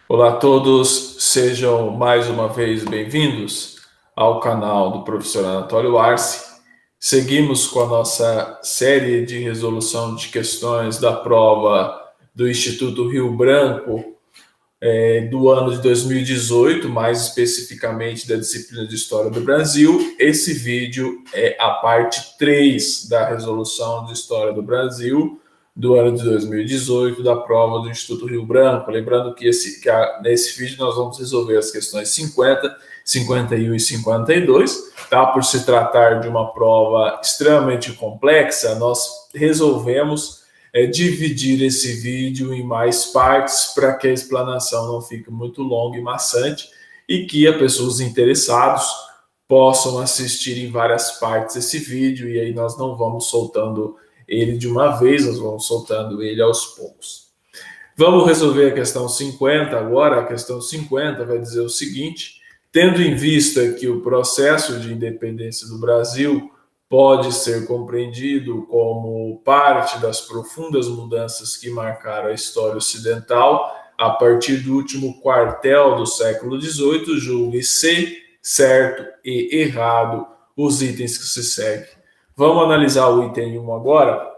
Olá a todos, sejam mais uma vez bem-vindos ao canal do professor Anatólio Arce. Seguimos com a nossa série de resolução de questões da prova do Instituto Rio Branco do ano de 2018, mais especificamente da disciplina de História do Brasil. Esse vídeo é a parte 3 da resolução de História do Brasil do ano de 2018 da prova do Instituto Rio Branco. Lembrando que nesse vídeo nós vamos resolver as questões 50, 51 e 52. Tá? Por se tratar de uma prova extremamente complexa, nós resolvemos dividir esse vídeo em mais partes para que a explanação não fique muito longa e maçante e que as pessoas interessadas possam assistir em várias partes esse vídeo, e aí nós não vamos soltando ele de uma vez, nós vamos soltando ele aos poucos. Vamos resolver a questão 50 agora. A questão 50 vai dizer o seguinte: tendo em vista que o processo de independência do Brasil pode ser compreendido como parte das profundas mudanças que marcaram a história ocidental a partir do último quartel do século XVIII, julgue ser certo e errado os itens que se seguem. Vamos analisar o item 1 agora.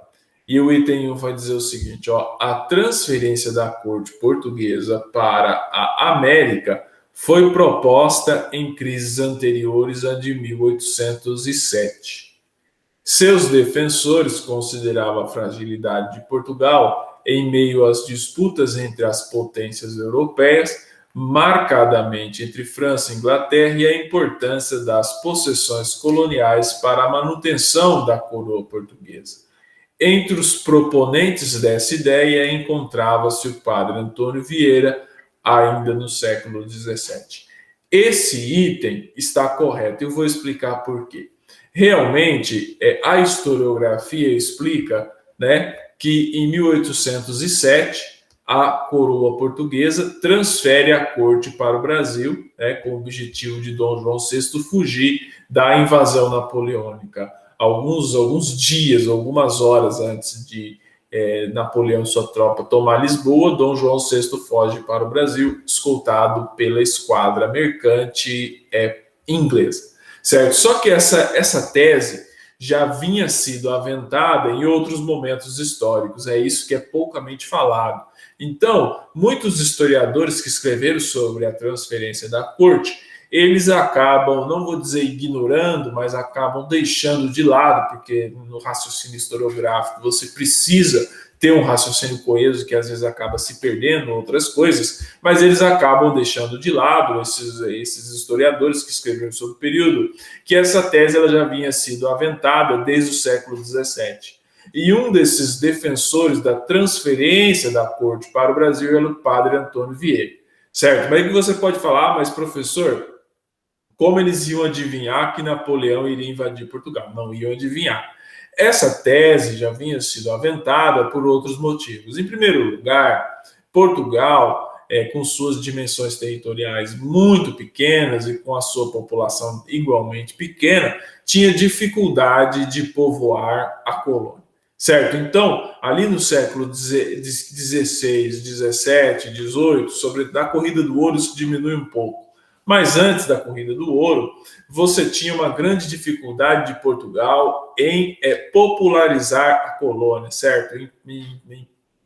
E o item 1 vai dizer o seguinte: a transferência da corte portuguesa para a América foi proposta em crises anteriores à de 1807. Seus defensores consideravam a fragilidade de Portugal em meio às disputas entre as potências europeias, marcadamente entre França e Inglaterra, e a importância das possessões coloniais para a manutenção da coroa portuguesa. Entre os proponentes dessa ideia encontrava-se o padre Antônio Vieira, ainda no século XVII. Esse item está correto, eu vou explicar por quê. Realmente, a historiografia explica, né, que em 1807 a coroa portuguesa transfere a corte para o Brasil, né, com o objetivo de Dom João VI fugir da invasão napoleônica. Alguns dias, algumas horas antes de Napoleão e sua tropa tomar Lisboa, Dom João VI foge para o Brasil, escoltado pela esquadra mercante inglesa. Certo? Só que essa tese já vinha sido aventada em outros momentos históricos, é isso que é poucamente falado. Então, muitos historiadores que escreveram sobre a transferência da corte, eles acabam, não vou dizer ignorando, mas acabam deixando de lado, porque no raciocínio historiográfico você precisa ter um raciocínio coeso que às vezes acaba se perdendo outras coisas, mas eles acabam deixando de lado, esses historiadores que escreveram sobre o período, que essa tese ela já vinha sido aventada desde o século XVII. E um desses defensores da transferência da corte para o Brasil era o padre Antônio Vieira. Certo? Mas aí que você pode falar, mas professor, como eles iam adivinhar que Napoleão iria invadir Portugal? Não iam adivinhar. Essa tese já vinha sido aventada por outros motivos. Em primeiro lugar, Portugal, com suas dimensões territoriais muito pequenas e com a sua população igualmente pequena, tinha dificuldade de povoar a colônia. Certo? Então, ali no século XVI, XVII, XVIII, sobre a corrida do ouro, isso diminui um pouco. Mas antes da corrida do ouro, você tinha uma grande dificuldade de Portugal em popularizar a colônia, certo?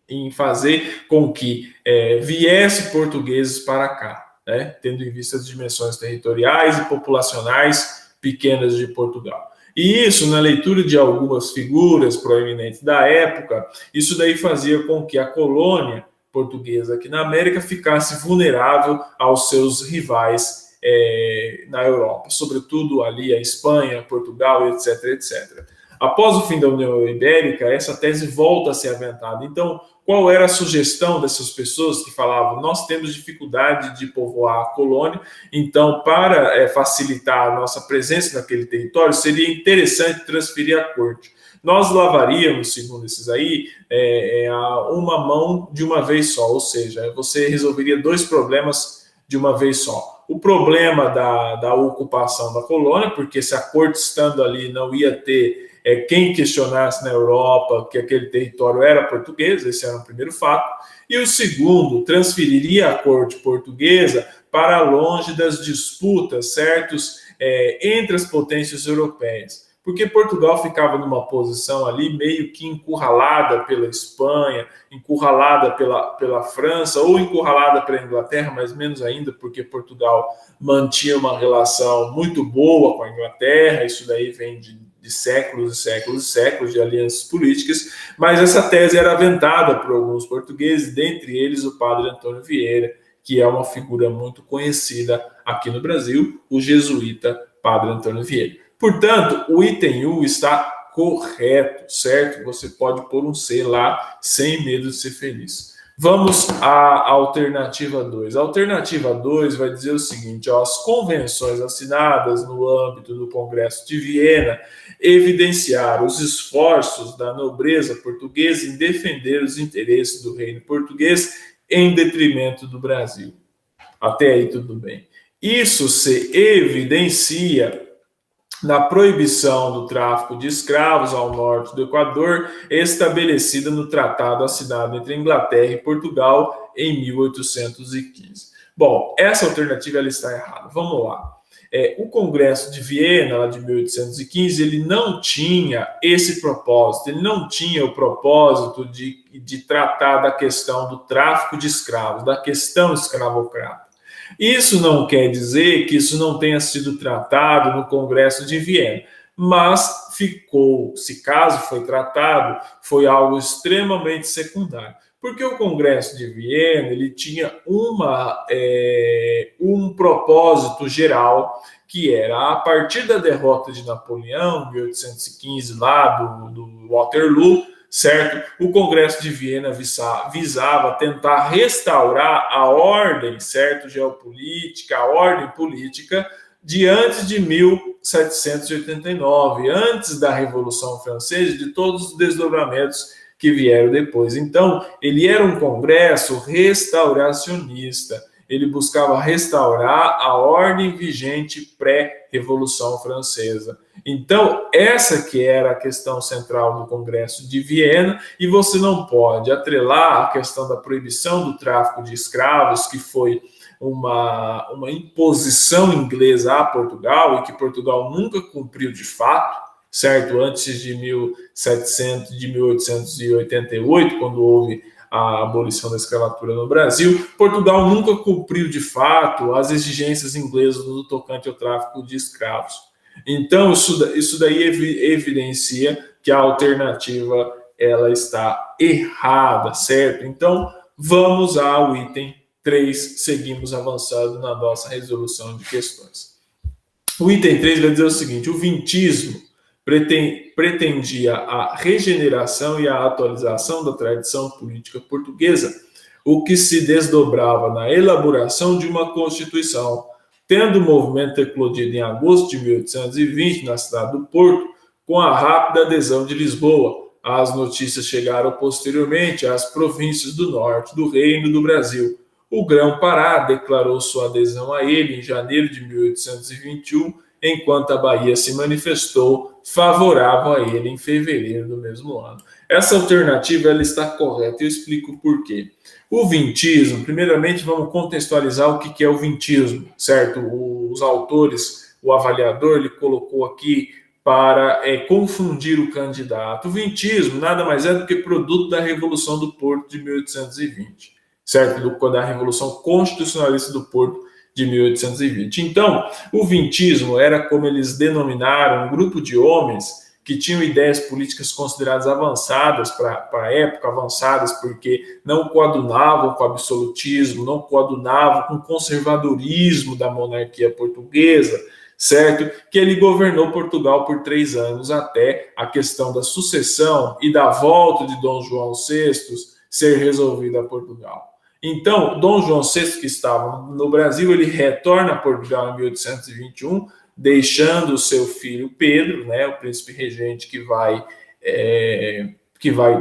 Em fazer com que viesse portugueses para cá, né? Tendo em vista as dimensões territoriais e populacionais pequenas de Portugal. E isso, na leitura de algumas figuras proeminentes da época, isso daí fazia com que a colônia portuguesa aqui na América ficasse vulnerável aos seus rivais na Europa, sobretudo ali a Espanha, Portugal, etc, etc. Após o fim da União Ibérica, essa tese volta a ser aventada. Então, qual era a sugestão dessas pessoas que falavam: nós temos dificuldade de povoar a colônia, então, para facilitar a nossa presença naquele território, seria interessante transferir a corte. Nós lavaríamos, segundo esses aí, uma mão de uma vez só, ou seja, você resolveria dois problemas de uma vez só. O problema da ocupação da colônia, porque se a corte estando ali não ia ter quem questionasse na Europa que aquele território era português, esse era o primeiro fato. e o segundo transferiria a corte portuguesa para longe das disputas, certos, entre as potências europeias. Porque Portugal ficava numa posição ali meio que encurralada pela Espanha, encurralada pela França ou encurralada pela Inglaterra, mas menos ainda porque Portugal mantinha uma relação muito boa com a Inglaterra, isso daí vem de séculos e séculos e séculos de alianças políticas, mas essa tese era aventada por alguns portugueses, dentre eles o padre Antônio Vieira, que é uma figura muito conhecida aqui no Brasil, o jesuíta padre Antônio Vieira. Portanto, o item U está correto, certo? Você pode pôr um C lá sem medo de ser feliz. Vamos à alternativa 2. A alternativa 2 vai dizer o seguinte: ó, as convenções assinadas no âmbito do Congresso de Viena evidenciaram os esforços da nobreza portuguesa em defender os interesses do reino português em detrimento do Brasil. Até aí tudo bem. Isso se evidencia na proibição do tráfico de escravos ao norte do Equador, estabelecida no tratado assinado entre Inglaterra e Portugal em 1815. Bom, essa alternativa ela está errada. Vamos lá. O Congresso de Viena, lá de 1815, ele não tinha esse propósito, ele não tinha o propósito de tratar da questão do tráfico de escravos, da questão escravocrata. Isso não quer dizer que isso não tenha sido tratado no Congresso de Viena, mas ficou, se caso foi tratado, foi algo extremamente secundário. Porque o Congresso de Viena ele tinha um propósito geral, que era, a partir da derrota de Napoleão, em 1815, lá do Waterloo, certo? O Congresso de Viena visava tentar restaurar a ordem, certo, geopolítica, a ordem política de antes de 1789, antes da Revolução Francesa, de todos os desdobramentos que vieram depois. Então, ele era um congresso restauracionista. Ele buscava restaurar a ordem vigente pré-Revolução Francesa. Então, essa que era a questão central do Congresso de Viena, e você não pode atrelar a questão da proibição do tráfico de escravos, que foi uma imposição inglesa a Portugal, e que Portugal nunca cumpriu de fato, certo? Antes de 1888, quando houve a abolição da escravatura no Brasil, Portugal nunca cumpriu de fato as exigências inglesas no tocante ao tráfico de escravos. Então, isso daí evidencia que a alternativa ela está errada, certo? Então, vamos ao item 3, seguimos avançando na nossa resolução de questões. O item 3 vai dizer o seguinte: o vintismo pretendia a regeneração e a atualização da tradição política portuguesa, o que se desdobrava na elaboração de uma Constituição, tendo o movimento eclodido em agosto de 1820 na cidade do Porto, com a rápida adesão de Lisboa. As notícias chegaram posteriormente às províncias do norte do Reino do Brasil. O Grão-Pará declarou sua adesão a ele em janeiro de 1821, enquanto a Bahia se manifestou favorável a ele em fevereiro do mesmo ano. Essa alternativa ela está correta e eu explico por quê. O vintismo, primeiramente vamos contextualizar o que é o vintismo, certo? Os autores, o avaliador, ele colocou aqui para confundir o candidato. O vintismo nada mais é do que produto da Revolução do Porto de 1820, certo? Da Revolução Constitucionalista do Porto de 1820. Então, o vintismo era, como eles denominaram, um grupo de homens que tinham ideias políticas consideradas avançadas para a época, avançadas porque não coadunavam com o absolutismo, não coadunavam com o conservadorismo da monarquia portuguesa, certo? Que ele governou Portugal por 3 anos até a questão da sucessão e da volta de Dom João VI ser resolvida a Portugal. Então, Dom João VI, que estava no Brasil, ele retorna a Portugal em 1821, deixando o seu filho Pedro, né, o príncipe regente que vai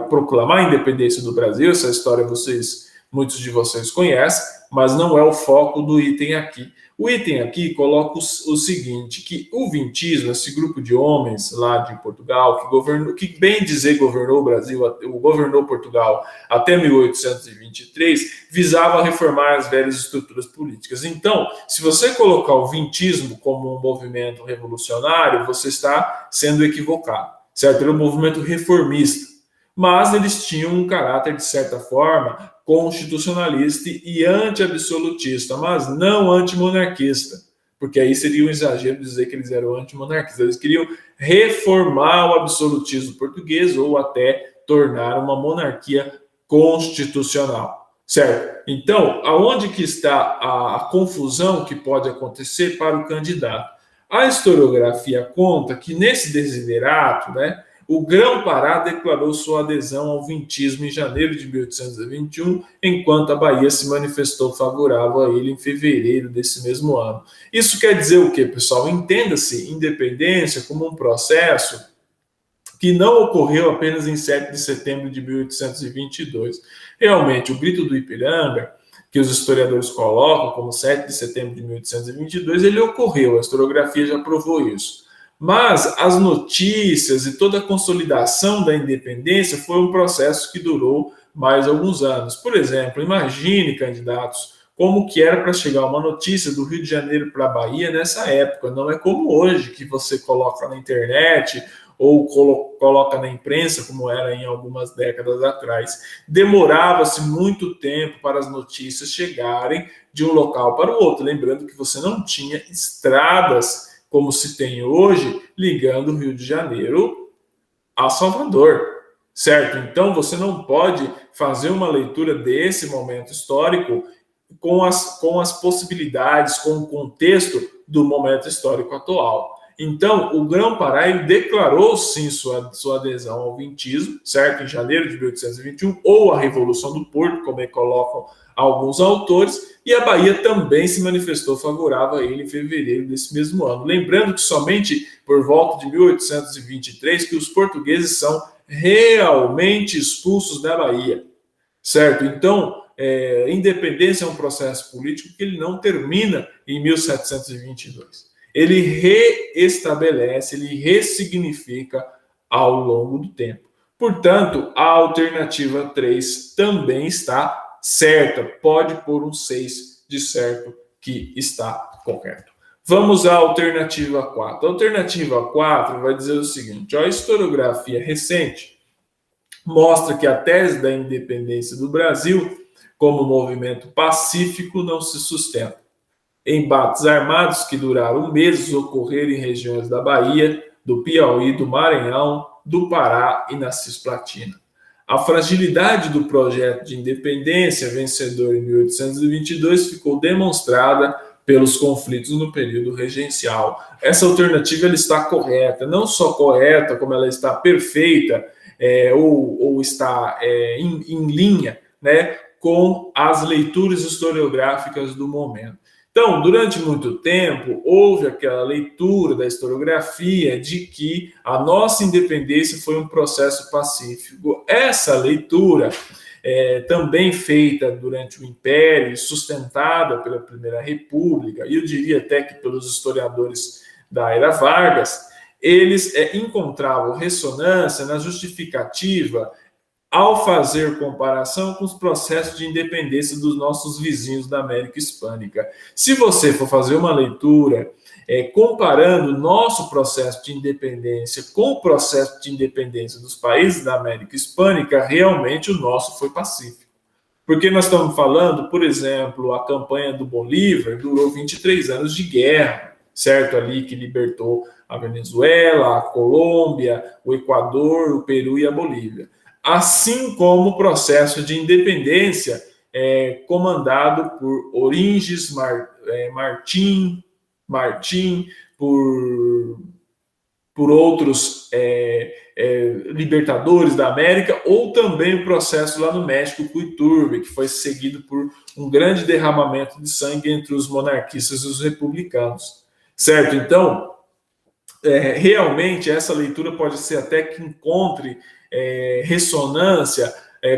proclamar a independência do Brasil. Essa história vocês muitos de vocês conhecem, mas não é o foco do item aqui. O item aqui coloca o seguinte, que o vintismo, esse grupo de homens lá de Portugal, que bem dizer governou o Brasil, governou Portugal até 1823, visava reformar as velhas estruturas políticas. Então, se você colocar o vintismo como um movimento revolucionário, você está sendo equivocado, certo? Era um movimento reformista, mas eles tinham um caráter, de certa forma, constitucionalista e anti-absolutista, mas não antimonarquista, porque aí seria um exagero dizer que eles eram antimonarquistas. Eles queriam reformar o absolutismo português ou até tornar uma monarquia constitucional, certo? Então, aonde que está a confusão que pode acontecer para o candidato? A historiografia conta que nesse desiderato, né, o Grão-Pará declarou sua adesão ao vintismo em janeiro de 1821, enquanto a Bahia se manifestou favorável a ele em fevereiro desse mesmo ano. Isso quer dizer o quê, pessoal? Entenda-se independência como um processo que não ocorreu apenas em 7 de setembro de 1822. Realmente, o Grito do Ipiranga, que os historiadores colocam como 7 de setembro de 1822, ele ocorreu, a historiografia já provou isso. Mas as notícias e toda a consolidação da independência foi um processo que durou mais alguns anos. Por exemplo, imagine, candidatos, como que era para chegar uma notícia do Rio de Janeiro para a Bahia nessa época. Não é como hoje, que você coloca na internet ou coloca na imprensa, como era em algumas décadas atrás. Demorava-se muito tempo para as notícias chegarem de um local para o outro. Lembrando que você não tinha estradas como se tem hoje, ligando o Rio de Janeiro a Salvador, certo? Então, você não pode fazer uma leitura desse momento histórico com as possibilidades, com o contexto do momento histórico atual. Então, o Grão-Pará declarou, sim, sua adesão ao vintismo, certo? Em janeiro de 1821, ou a Revolução do Porto, como colocam alguns autores, e a Bahia também se manifestou favorável a ele em fevereiro desse mesmo ano. Lembrando que somente por volta de 1823 que os portugueses são realmente expulsos da Bahia, certo? Então, independência é um processo político que ele não termina em 1722. Ele reestabelece, ele ressignifica ao longo do tempo. Portanto, a alternativa 3 também está certa. Pode pôr um 6 de certo que está correto. Vamos à alternativa 4. A alternativa 4 vai dizer o seguinte: a historiografia recente mostra que a tese da independência do Brasil como movimento pacífico não se sustenta. Embates armados que duraram meses ocorreram em regiões da Bahia, do Piauí, do Maranhão, do Pará e na Cisplatina. A fragilidade do projeto de independência vencedor em 1822 ficou demonstrada pelos conflitos no período regencial. Essa alternativa ela está correta, não só correta, como ela está perfeita, ou está em linha, né, com as leituras historiográficas do momento. Então, durante muito tempo, houve aquela leitura da historiografia de que a nossa independência foi um processo pacífico. Essa leitura, também feita durante o Império, sustentada pela Primeira República, e eu diria até que pelos historiadores da era Vargas, eles encontravam ressonância na justificativa ao fazer comparação com os processos de independência dos nossos vizinhos da América Hispânica. Se você for fazer uma leitura comparando o nosso processo de independência com o processo de independência dos países da América Hispânica, realmente o nosso foi pacífico. Porque nós estamos falando, por exemplo, a campanha do Bolívar durou 23 anos de guerra, certo? Ali que libertou a Venezuela, a Colômbia, o Equador, o Peru e a Bolívia. Assim como o processo de independência comandado por Oringes Martim, por outros libertadores da América, ou também o processo lá no México, com Iturbe, que foi seguido por um grande derramamento de sangue entre os monarquistas e os republicanos, certo? Então, realmente essa leitura pode ser até que encontre ressonância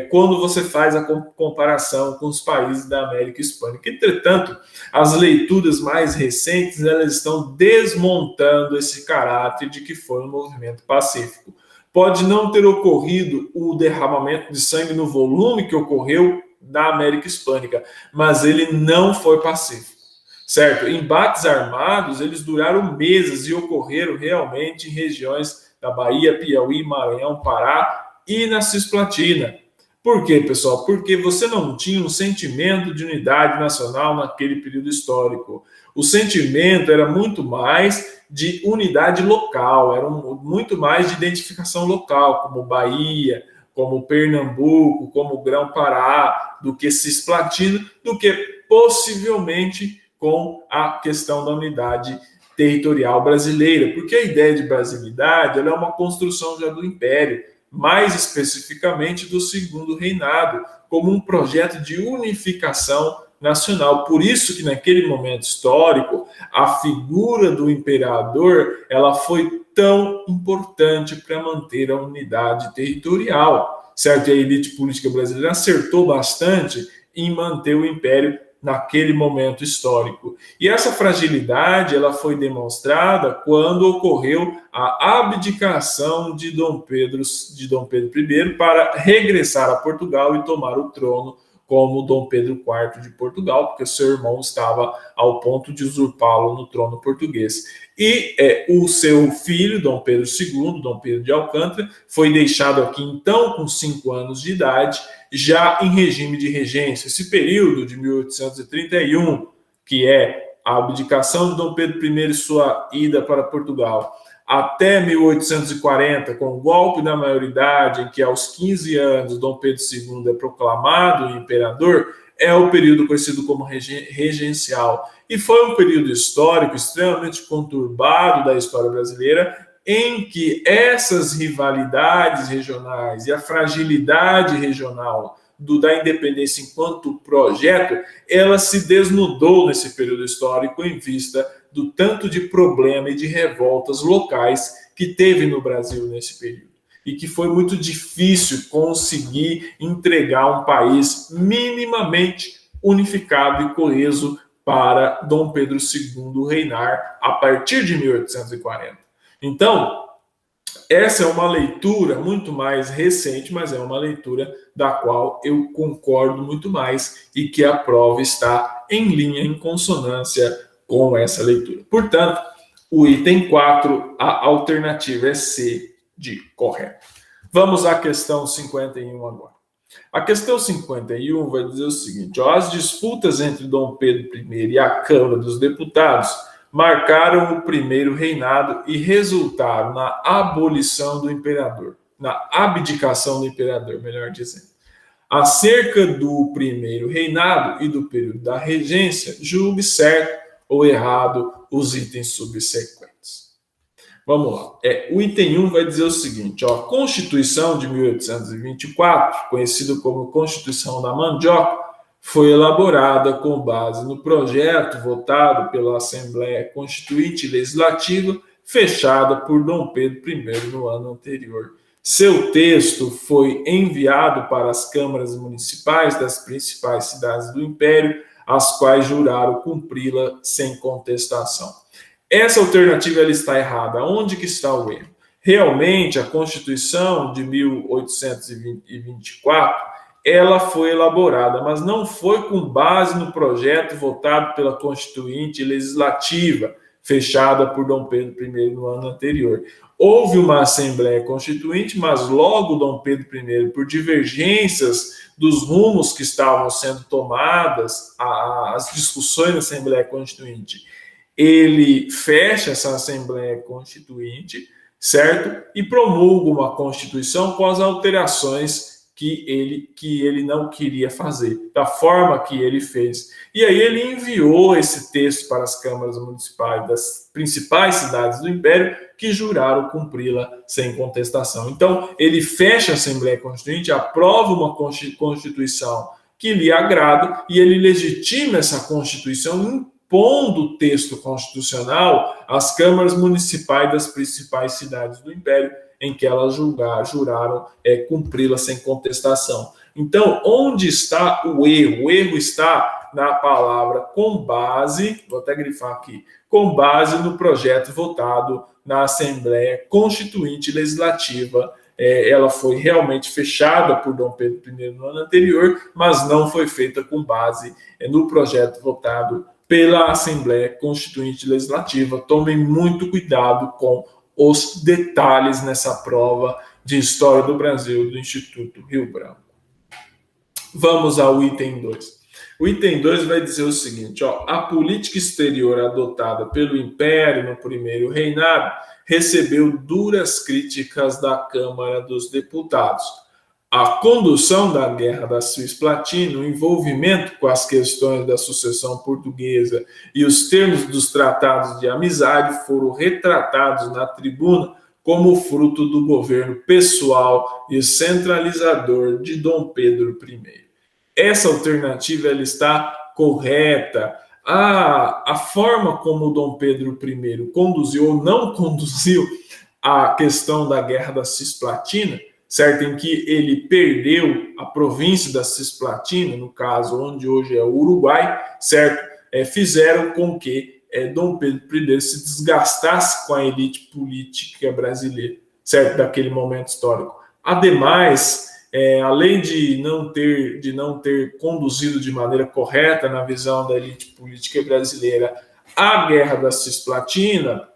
quando você faz a comparação com os países da América Hispânica. Entretanto, as leituras mais recentes elas estão desmontando esse caráter de que foi um movimento pacífico. Pode não ter ocorrido o derramamento de sangue no volume que ocorreu na América Hispânica, mas ele não foi pacífico, certo? Embates armados, eles duraram meses e ocorreram realmente em regiões da Bahia, Piauí, Maranhão, Pará e na Cisplatina. Por quê, pessoal? Porque você não tinha um sentimento de unidade nacional naquele período histórico. O sentimento era muito mais de unidade local, era muito mais de identificação local, como Bahia, como Pernambuco, como Grão-Pará, do que Cisplatina, do que possivelmente com a questão da unidade territorial brasileira, porque a ideia de brasilidade ela é uma construção já do Império, mais especificamente do Segundo Reinado, como um projeto de unificação nacional. Por isso que naquele momento histórico, a figura do imperador ela foi tão importante para manter a unidade territorial, certo? E a elite política brasileira acertou bastante em manter o império naquele momento histórico. E essa fragilidade ela foi demonstrada quando ocorreu a abdicação de Dom Pedro I para regressar a Portugal e tomar o trono como Dom Pedro IV de Portugal, porque seu irmão estava ao ponto de usurpá-lo no trono português. E o seu filho, Dom Pedro II, Dom Pedro de Alcântara, foi deixado aqui então com 5 anos de idade, já em regime de regência. Esse período de 1831, que é a abdicação de Dom Pedro I e sua ida para Portugal, até 1840, com o golpe da maioridade, em que aos 15 anos Dom Pedro II é proclamado imperador, é o período conhecido como regencial. E foi um período histórico extremamente conturbado da história brasileira, em que essas rivalidades regionais e a fragilidade regional da independência enquanto projeto, ela se desnudou nesse período histórico em vista do tanto de problema e de revoltas locais que teve no Brasil nesse período. E que foi muito difícil conseguir entregar um país minimamente unificado e coeso para Dom Pedro II reinar a partir de 1840. Então, essa é uma leitura muito mais recente, mas é uma leitura da qual eu concordo muito mais e que a prova está em linha, em consonância com essa leitura. Portanto, o item 4, a alternativa é C de correto. Vamos à questão 51 agora. A questão 51 vai dizer o seguinte: as disputas entre Dom Pedro I e a Câmara dos Deputados marcaram o primeiro reinado e resultaram na abolição do imperador, na abdicação do imperador, melhor dizendo. Acerca do primeiro reinado e do período da regência, julgue certo ou errado os itens subsequentes. Vamos lá. O item 1 vai dizer o seguinte: a Constituição de 1824, conhecida como Constituição da Mandioca, foi elaborada com base no projeto votado pela Assembleia Constituinte Legislativa, fechada por Dom Pedro I no ano anterior. Seu texto foi enviado para as câmaras municipais das principais cidades do Império, as quais juraram cumpri-la sem contestação. Essa alternativa ela está errada. Onde que está o erro? Realmente, a Constituição de 1824 ela foi elaborada, mas não foi com base no projeto votado pela Constituinte Legislativa, fechada por Dom Pedro I no ano anterior. Houve uma Assembleia Constituinte, mas logo Dom Pedro I, por divergências dos rumos que estavam sendo tomadas, as discussões na Assembleia Constituinte, ele fecha essa Assembleia Constituinte, certo? E promulga uma Constituição com as alterações que ele não queria fazer, da forma que ele fez. E aí ele enviou esse texto para as câmaras municipais das principais cidades do Império, que juraram cumpri-la sem contestação. Então, ele fecha a Assembleia Constituinte, aprova uma Constituição que lhe agrada, e ele legitima essa Constituição impondo o texto constitucional às câmaras municipais das principais cidades do Império, em que elas juraram cumpri-la sem contestação. Então, onde está o erro? O erro está na palavra com base, vou até grifar aqui, com base no projeto votado na Assembleia Constituinte Legislativa. Ela foi realmente fechada por Dom Pedro I no ano anterior, mas não foi feita com base no projeto votado pela Assembleia Constituinte Legislativa. Tomem muito cuidado com os detalhes nessa prova de História do Brasil do Instituto Rio Branco. Vamos ao item 2. O item 2 vai dizer o seguinte, a política exterior adotada pelo Império no primeiro reinado recebeu duras críticas da Câmara dos Deputados. A condução da Guerra da Cisplatina, o envolvimento com as questões da sucessão portuguesa e os termos dos tratados de amizade foram retratados na tribuna como fruto do governo pessoal e centralizador de Dom Pedro I. Essa alternativa ela está correta. A forma como Dom Pedro I conduziu ou não conduziu a questão da Guerra da Cisplatina, certo? Em que ele perdeu a província da Cisplatina, no caso onde hoje é o Uruguai, certo? Fizeram com que Dom Pedro I se desgastasse com a elite política brasileira, certo? Daquele momento histórico. Ademais, além de não ter conduzido de maneira correta na visão da elite política brasileira a Guerra da Cisplatina,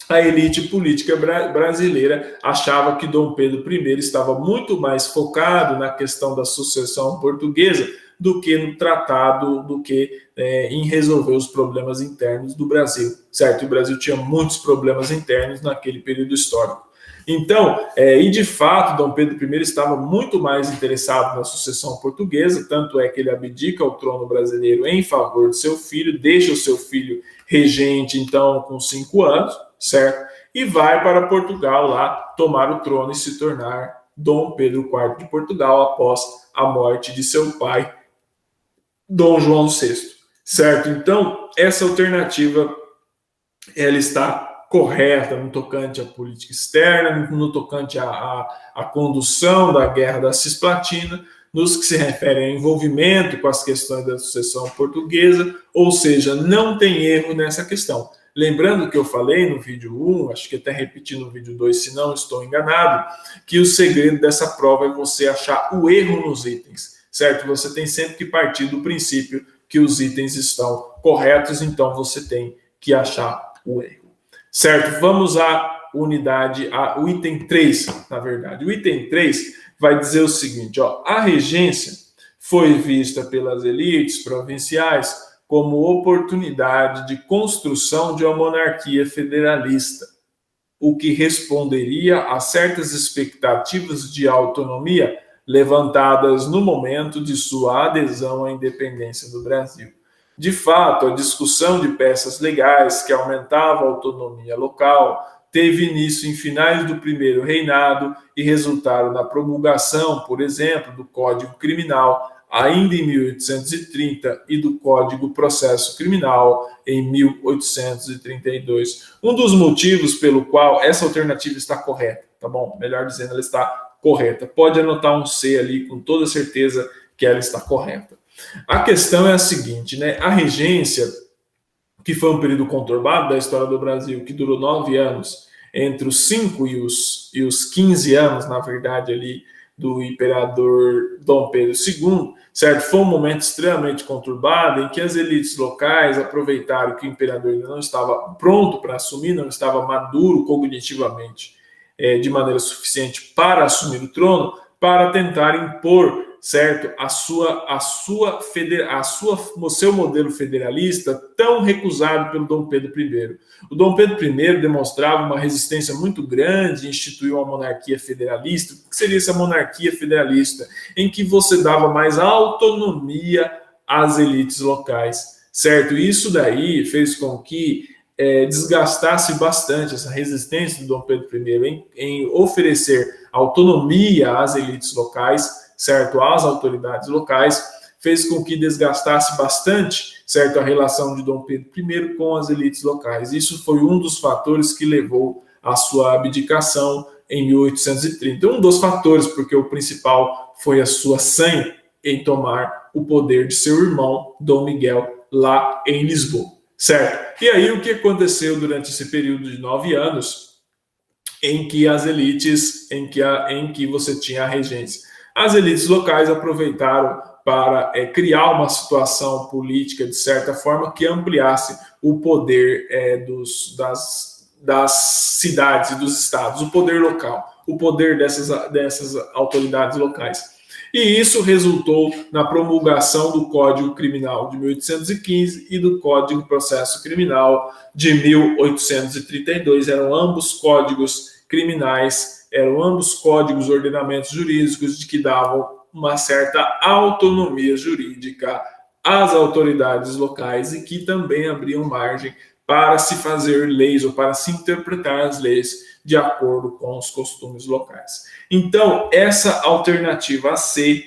a elite política brasileira achava que Dom Pedro I estava muito mais focado na questão da sucessão portuguesa do que no tratado, do que em resolver os problemas internos do Brasil, certo? E o Brasil tinha muitos problemas internos naquele período histórico. Então, e de fato, Dom Pedro I estava muito mais interessado na sucessão portuguesa, tanto é que ele abdica o trono brasileiro em favor de seu filho, deixa o seu filho regente, então, com 5 anos, certo? E vai para Portugal lá tomar o trono e se tornar Dom Pedro IV de Portugal após a morte de seu pai, Dom João VI, certo? Então, essa alternativa, ela está correta no tocante à política externa, no tocante à condução da Guerra da Cisplatina, nos que se refere ao envolvimento com as questões da sucessão portuguesa, ou seja, não tem erro nessa questão. Lembrando que eu falei no vídeo 1, acho que até repeti no vídeo 2, se não estou enganado, que o segredo dessa prova é você achar o erro nos itens, certo? Você tem sempre que partir do princípio que os itens estão corretos, então você tem que achar o erro. Certo? Vamos à unidade, o item 3, na verdade. O item 3 vai dizer o seguinte, a regência foi vista pelas elites provinciais como oportunidade de construção de uma monarquia federalista, o que responderia a certas expectativas de autonomia levantadas no momento de sua adesão à independência do Brasil. De fato, a discussão de peças legais que aumentavam a autonomia local teve início em finais do primeiro reinado e resultaram na promulgação, por exemplo, do Código Criminal, ainda em 1830, e do Código Processo Criminal, em 1832. Um dos motivos pelo qual essa alternativa está correta, tá bom? Melhor dizendo, ela está correta. Pode anotar um C ali com toda certeza que ela está correta. A questão é a seguinte, né? A regência, que foi um período conturbado da história do Brasil, que durou 9 anos, entre os 5 e os 15 anos, na verdade, ali, do imperador Dom Pedro II, certo? Foi um momento extremamente conturbado em que as elites locais aproveitaram que o imperador ainda não estava pronto para assumir, não estava maduro cognitivamente de maneira suficiente para assumir o trono, para tentar impor, certo, o seu modelo federalista tão recusado pelo Dom Pedro I. O Dom Pedro I demonstrava uma resistência muito grande em instituir uma monarquia federalista. O que seria essa monarquia federalista? Em que você dava mais autonomia às elites locais, certo? Isso daí fez com que desgastasse bastante essa resistência do Dom Pedro I em oferecer autonomia às elites locais, certo, às autoridades locais, fez com que desgastasse bastante, certo, a relação de Dom Pedro I com as elites locais. Isso foi um dos fatores que levou à sua abdicação em 1830. Um dos fatores, porque o principal foi a sua sanha em tomar o poder de seu irmão, Dom Miguel, lá em Lisboa, certo? E aí o que aconteceu durante esse período de 9 anos, em que as elites, em que você tinha a regência? As elites locais aproveitaram para criar uma situação política, de certa forma, que ampliasse o poder das cidades e dos estados, o poder local, o poder dessas autoridades locais. E isso resultou na promulgação do Código Criminal de 1815 e do Código de Processo Criminal de 1832. Eram ambos códigos criminais, eram ambos códigos, ordenamentos jurídicos de que davam uma certa autonomia jurídica às autoridades locais e que também abriam margem para se fazer leis ou para se interpretar as leis de acordo com os costumes locais. Então, essa alternativa C,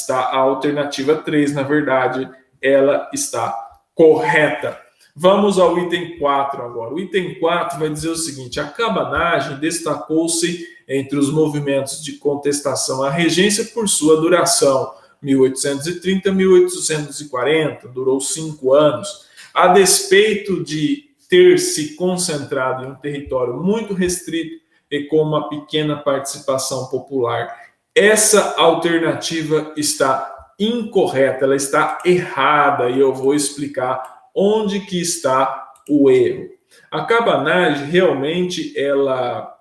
a alternativa 3, na verdade, ela está correta. Vamos ao item 4 agora. O item 4 vai dizer o seguinte: a cabanagem destacou-se entre os movimentos de contestação à regência por sua duração, 1830 a 1840, durou 5 anos. A despeito de ter se concentrado em um território muito restrito e com uma pequena participação popular, essa alternativa está incorreta, ela está errada, e eu vou explicar onde que está o erro. A cabanagem realmente ela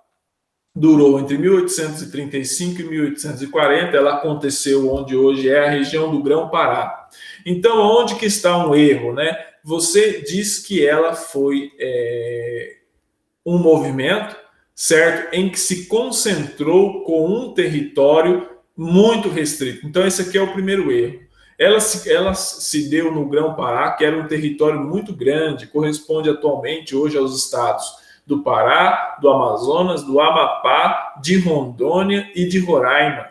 durou entre 1835 e 1840, ela aconteceu onde hoje é a região do Grão-Pará. Então, onde que está um erro, né? Você diz que ela foi um movimento, certo, em que se concentrou com um território muito restrito. Então, esse aqui é o primeiro erro. Ela se deu no Grão-Pará, que era um território muito grande, corresponde atualmente hoje aos estados do Pará, do Amazonas, do Amapá, de Rondônia e de Roraima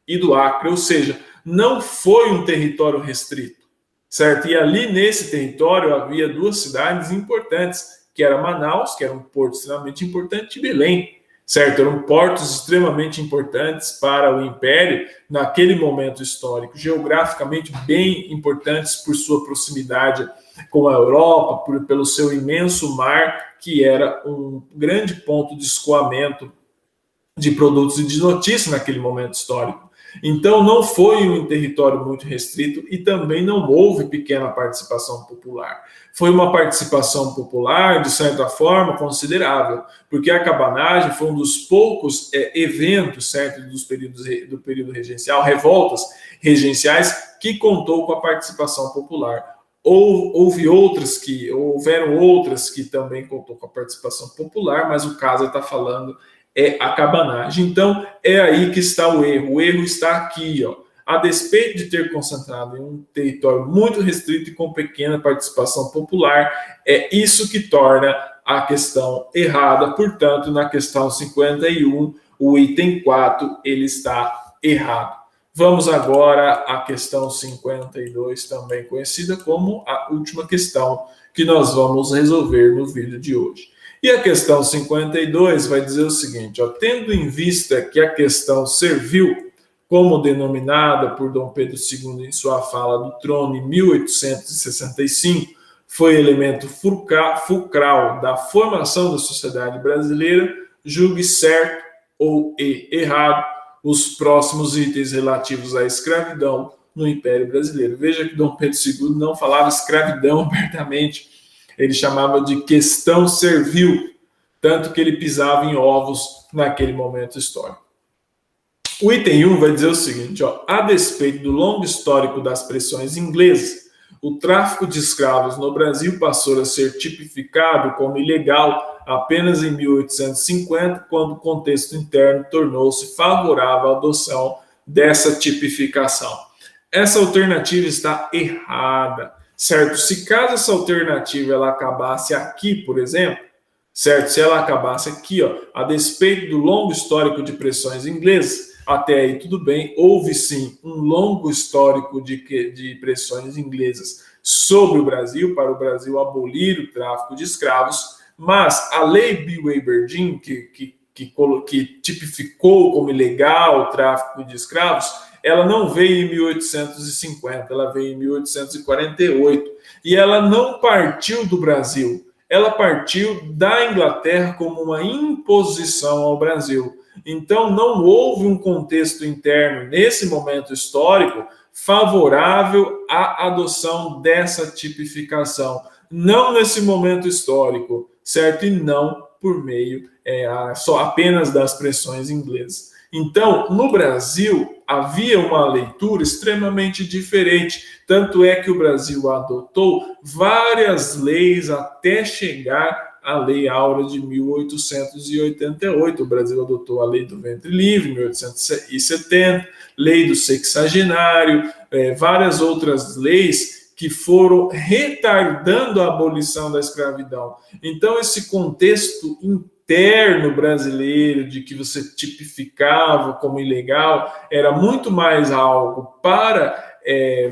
e do Acre, ou seja, não foi um território restrito, certo? E ali nesse território havia 2 cidades importantes, que era Manaus, que era um porto extremamente importante, e Belém, certo? Eram portos extremamente importantes para o Império naquele momento histórico, geograficamente bem importantes por sua proximidade com a Europa, pelo seu imenso mar, que era um grande ponto de escoamento de produtos e de notícias naquele momento histórico. Então, não foi um território muito restrito e também não houve pequena participação popular. Foi uma participação popular, de certa forma, considerável, porque a cabanagem foi um dos poucos eventos, certo, do período regencial, revoltas regenciais, que contou com a participação popular. Houveram outras que também contou com a participação popular, mas o caso está falando é a cabanagem. Então, é aí que está o erro. O erro está aqui, ó. A despeito de ter concentrado em um território muito restrito e com pequena participação popular, é isso que torna a questão errada. Portanto, na questão 51, o item 4, ele está errado. Vamos agora à questão 52, também conhecida como a última questão que nós vamos resolver no vídeo de hoje. E a questão 52 vai dizer o seguinte, ó, tendo em vista que a questão serviu como denominada por Dom Pedro II em sua fala do trono em 1865, foi elemento fulcral da formação da sociedade brasileira, julgue certo ou errado os próximos itens relativos à escravidão no Império Brasileiro. Veja que Dom Pedro II não falava escravidão abertamente, ele chamava de questão servil, tanto que ele pisava em ovos naquele momento histórico. O item 1 vai dizer o seguinte, ó, a despeito do longo histórico das pressões inglesas, o tráfico de escravos no Brasil passou a ser tipificado como ilegal apenas em 1850, quando o contexto interno tornou-se favorável à adoção dessa tipificação. Essa alternativa está errada, certo? Se caso essa alternativa ela acabasse aqui, por exemplo, certo? Se ela acabasse aqui, ó, a despeito do longo histórico de pressões inglesas, até aí tudo bem, houve sim um longo histórico de pressões inglesas sobre o Brasil, para o Brasil abolir o tráfico de escravos, mas a lei Bill Aberdeen, que que tipificou como ilegal o tráfico de escravos, ela não veio em 1850, ela veio em 1848. E ela não partiu do Brasil, ela partiu da Inglaterra como uma imposição ao Brasil. Então, não houve um contexto interno, nesse momento histórico, favorável à adoção dessa tipificação. Não nesse momento histórico, certo? E não por meio só apenas das pressões inglesas. Então, no Brasil, havia uma leitura extremamente diferente. Tanto é que o Brasil adotou várias leis até chegar à Lei Áurea de 1888. O Brasil adotou a Lei do Ventre Livre, 1870, Lei do Sexagenário, várias outras leis que foram retardando a abolição da escravidão. Então, esse contexto interno brasileiro de que você tipificava como ilegal era muito mais algo para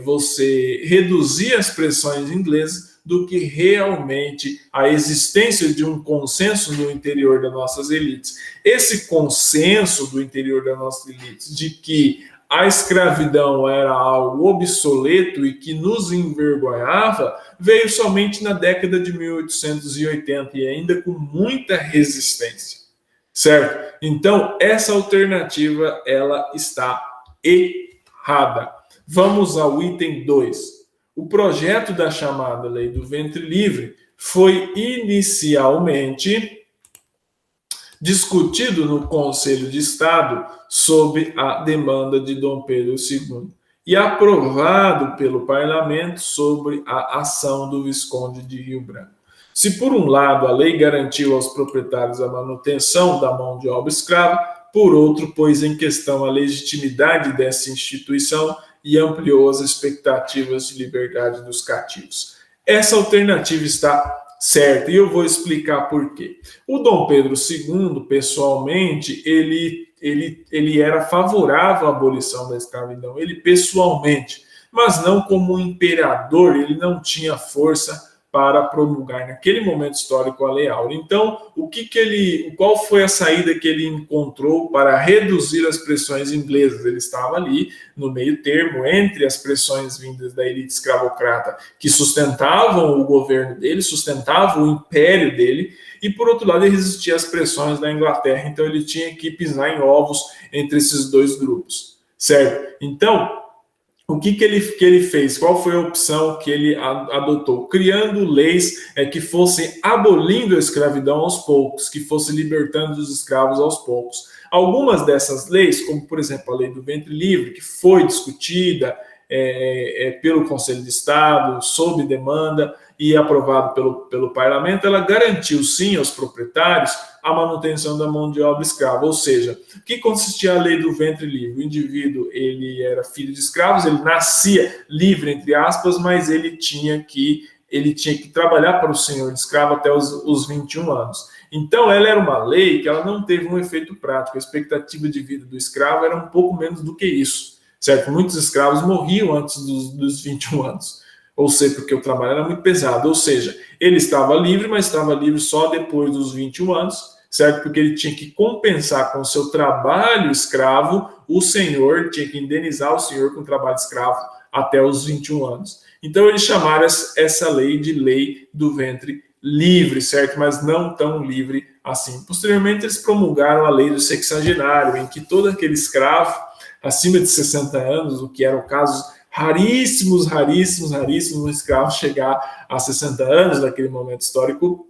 você reduzir as pressões inglesas do que realmente a existência de um consenso no interior das nossas elites. Esse consenso do interior das nossas elites de que a escravidão era algo obsoleto e que nos envergonhava, veio somente na década de 1880 e ainda com muita resistência, certo? Então, essa alternativa, ela está errada. Vamos ao item 2. O projeto da chamada Lei do Ventre Livre foi inicialmente discutido no Conselho de Estado sob a demanda de Dom Pedro II e aprovado pelo Parlamento sobre a ação do Visconde de Rio Branco. Se, por um lado, a lei garantiu aos proprietários a manutenção da mão de obra escrava, por outro, pôs em questão a legitimidade dessa instituição e ampliou as expectativas de liberdade dos cativos. Essa alternativa está certo, e eu vou explicar por quê. O Dom Pedro II, pessoalmente, ele era favorável à abolição da escravidão, ele pessoalmente, mas não como um imperador, ele não tinha força para promulgar naquele momento histórico a Lei Áurea. Então, qual foi a saída que ele encontrou para reduzir as pressões inglesas? Ele estava ali no meio termo entre as pressões vindas da elite escravocrata que sustentavam o governo dele, sustentavam o império dele, e por outro lado ele resistia às pressões da Inglaterra. Então ele tinha que pisar em ovos entre esses dois grupos, certo? Então, o que ele fez? Qual foi a opção que ele adotou? Criando leis que fossem abolindo a escravidão aos poucos, que fossem libertando os escravos aos poucos. Algumas dessas leis, como por exemplo a Lei do Ventre Livre, que foi discutida pelo Conselho de Estado, sob demanda e aprovado pelo Parlamento, ela garantiu sim aos proprietários a manutenção da mão de obra escrava, ou seja, o que consistia a Lei do Ventre Livre? O indivíduo, ele era filho de escravos, ele nascia livre, entre aspas, mas ele tinha que trabalhar para o senhor de escravo até os 21 anos. Então, ela era uma lei que ela não teve um efeito prático, a expectativa de vida do escravo era um pouco menos do que isso, certo? Muitos escravos morriam antes dos 21 anos. Ou seja, porque o trabalho era muito pesado, ou seja, ele estava livre, mas estava livre só depois dos 21 anos, certo? Porque ele tinha que compensar com o seu trabalho escravo, o senhor tinha que indenizar o senhor com trabalho escravo até os 21 anos. Então eles chamaram essa lei de Lei do Ventre Livre, certo? Mas não tão livre assim. Posteriormente eles promulgaram a Lei do Sexagenário, em que todo aquele escravo acima de 60 anos, o que eram casos raríssimos, um escravo chegar a 60 anos naquele momento histórico.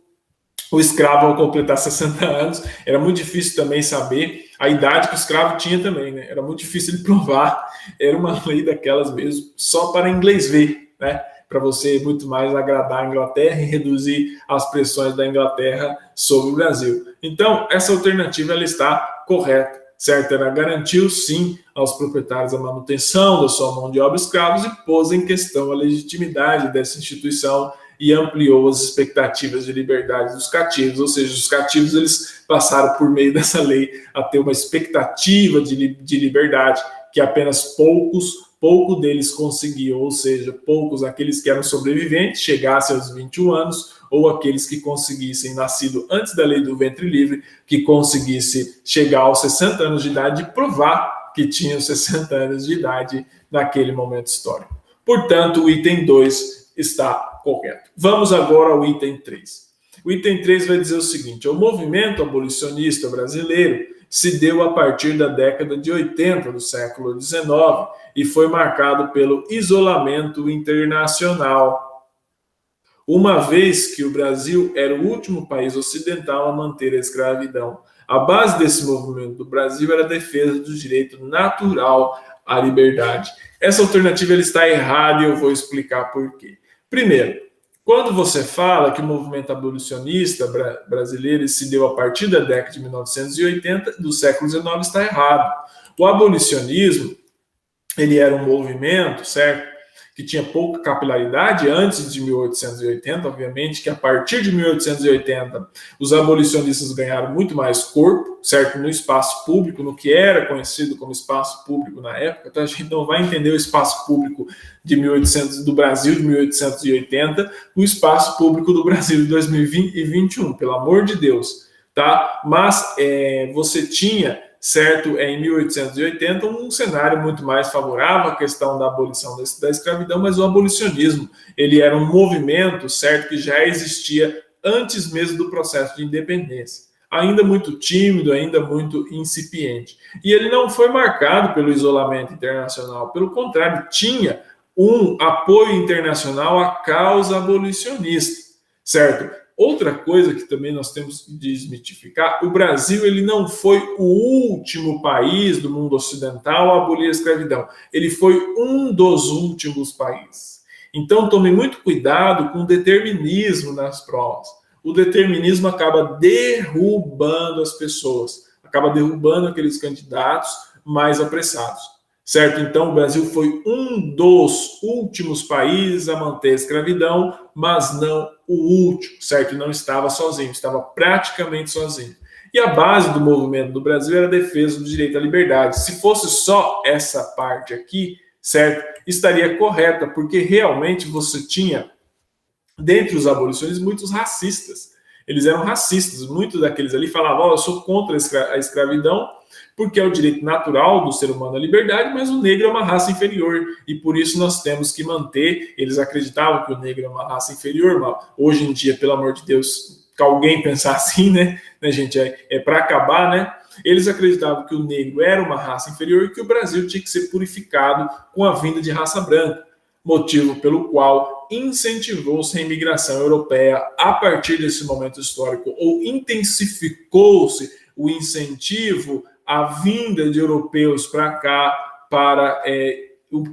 O escravo, ao completar 60 anos, era muito difícil também saber a idade que o escravo tinha também, né? Era muito difícil de provar, era uma lei daquelas mesmo, só para inglês ver, né? Para você muito mais agradar a Inglaterra e reduzir as pressões da Inglaterra sobre o Brasil. Então, essa alternativa ela está correta, certo? Ela garantiu, sim, aos proprietários a manutenção da sua mão de obra escravos e pôs em questão a legitimidade dessa instituição e ampliou as expectativas de liberdade dos cativos, ou seja, os cativos eles passaram por meio dessa lei a ter uma expectativa de liberdade que apenas poucos pouco deles conseguiam, ou seja, poucos aqueles que eram sobreviventes, chegassem aos 21 anos, ou aqueles que conseguissem, nascido antes da lei do ventre livre, que conseguisse chegar aos 60 anos de idade e provar que tinham 60 anos de idade naquele momento histórico. Portanto, o item 2 está correto. Vamos agora ao item 3. O item 3 vai dizer o seguinte: o movimento abolicionista brasileiro se deu a partir da década de 80 do século XIX e foi marcado pelo isolamento internacional, uma vez que o Brasil era o último país ocidental a manter a escravidão. A base desse movimento do Brasil era a defesa do direito natural à liberdade. Essa alternativa ela está errada e eu vou explicar por quê. Primeiro, quando você fala que o movimento abolicionista brasileiro se deu a partir da década de 1980 do século XIX, está errado. O abolicionismo, ele era um movimento, certo? Que tinha pouca capilaridade antes de 1880, obviamente, que a partir de 1880 os abolicionistas ganharam muito mais corpo, certo? No espaço público, no que era conhecido como espaço público na época. Então a gente não vai entender o espaço público de 1800 do Brasil de 1880, o espaço público do Brasil de 2021, pelo amor de Deus, tá? Mas você tinha, certo, em 1880, um cenário muito mais favorável à questão da abolição da escravidão, mas o abolicionismo, ele era um movimento, certo, que já existia antes mesmo do processo de independência. Ainda muito tímido, ainda muito incipiente. E ele não foi marcado pelo isolamento internacional, pelo contrário, tinha um apoio internacional à causa abolicionista, certo? Outra coisa que também nós temos que desmitificar: o Brasil ele não foi o último país do mundo ocidental a abolir a escravidão. Ele foi um dos últimos países. Então tome muito cuidado com o determinismo nas provas. O determinismo acaba derrubando as pessoas, acaba derrubando aqueles candidatos mais apressados. Certo? Então, o Brasil foi um dos últimos países a manter a escravidão, mas não o último, certo? Não estava sozinho, estava praticamente sozinho. E a base do movimento do Brasil era a defesa do direito à liberdade. Se fosse só essa parte aqui, certo? Estaria correta, porque realmente você tinha, dentre os abolicionistas, muitos racistas. Eles eram racistas, muitos daqueles ali falavam: eu sou contra a escravidão, porque é o direito natural do ser humano à liberdade, mas o negro é uma raça inferior, e por isso nós temos que manter. Eles acreditavam que o negro é uma raça inferior, mas hoje em dia, pelo amor de Deus, que alguém pensar assim, né gente, é para acabar, né? Eles acreditavam que o negro era uma raça inferior e que o Brasil tinha que ser purificado com a vinda de raça branca, motivo pelo qual incentivou-se a imigração europeia a partir desse momento histórico, ou intensificou-se o incentivo a vinda de europeus para cá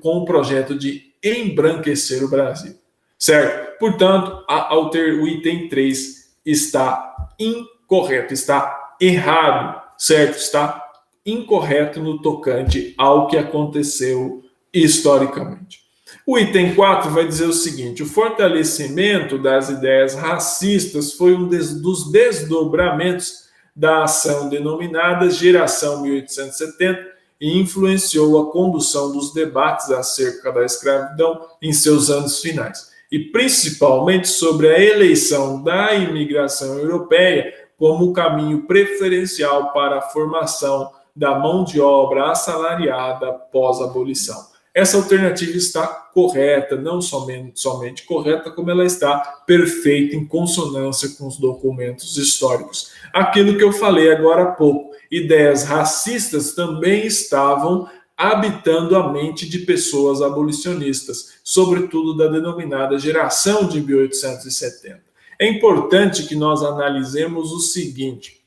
com o projeto de embranquecer o Brasil, certo? Portanto, o item 3 está incorreto, está errado, certo? Está incorreto no tocante ao que aconteceu historicamente. O item 4 vai dizer o seguinte: o fortalecimento das ideias racistas foi um dos desdobramentos da ação denominada Geração 1870 e influenciou a condução dos debates acerca da escravidão em seus anos finais, e principalmente sobre a eleição da imigração europeia como caminho preferencial para a formação da mão de obra assalariada pós-abolição. Essa alternativa está correta, não somente correta, como ela está perfeita, em consonância com os documentos históricos. Aquilo que eu falei agora há pouco: ideias racistas também estavam habitando a mente de pessoas abolicionistas, sobretudo da denominada Geração de 1870. É importante que nós analisemos o seguinte: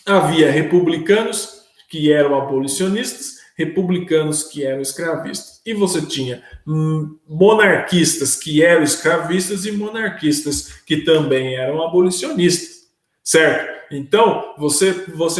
havia republicanos que eram abolicionistas, republicanos que eram escravistas. E você tinha monarquistas que eram escravistas e monarquistas que também eram abolicionistas, certo? Então, você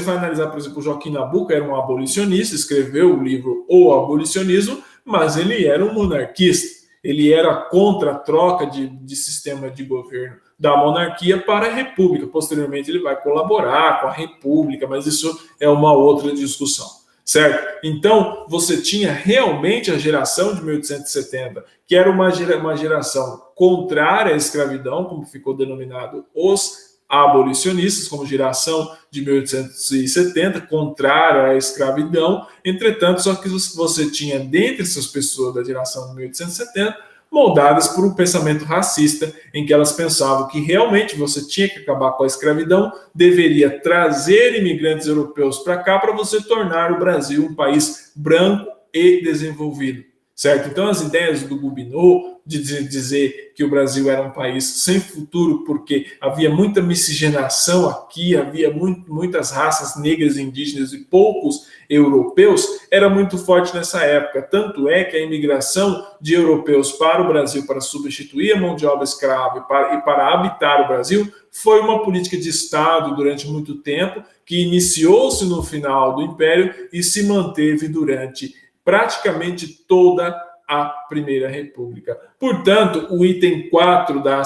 vai analisar, por exemplo, o Joaquim Nabuco era um abolicionista, escreveu o livro O Abolicionismo, mas ele era um monarquista. Ele era contra a troca de sistema de governo da monarquia para a república. Posteriormente, ele vai colaborar com a república, mas isso é uma outra discussão. certo? Então, você tinha realmente a geração de 1870, que era uma geração contrária à escravidão, como ficou denominado os abolicionistas, como geração de 1870, contrária à escravidão. Entretanto, só que você tinha dentre essas pessoas da geração de 1870 moldadas por um pensamento racista, em que elas pensavam que realmente você tinha que acabar com a escravidão, deveria trazer imigrantes europeus para cá para você tornar o Brasil um país branco e desenvolvido, certo? Então, as ideias do Gobineau de dizer que o Brasil era um país sem futuro porque havia muita miscigenação aqui, havia muitas raças negras e indígenas e poucos europeus, era muito forte nessa época. Tanto é que a imigração de europeus para o Brasil para substituir a mão de obra escrava e para habitar o Brasil foi uma política de Estado durante muito tempo, que iniciou-se no final do Império e se manteve durante praticamente toda a Primeira República. Portanto, o item 4 da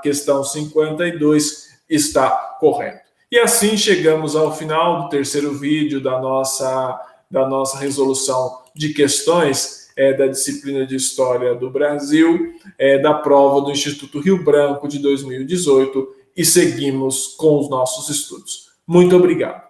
questão 52 está correto. E assim chegamos ao final do terceiro vídeo da nossa resolução de questões da disciplina de História do Brasil, da prova do Instituto Rio Branco de 2018, e seguimos com os nossos estudos. Muito obrigado.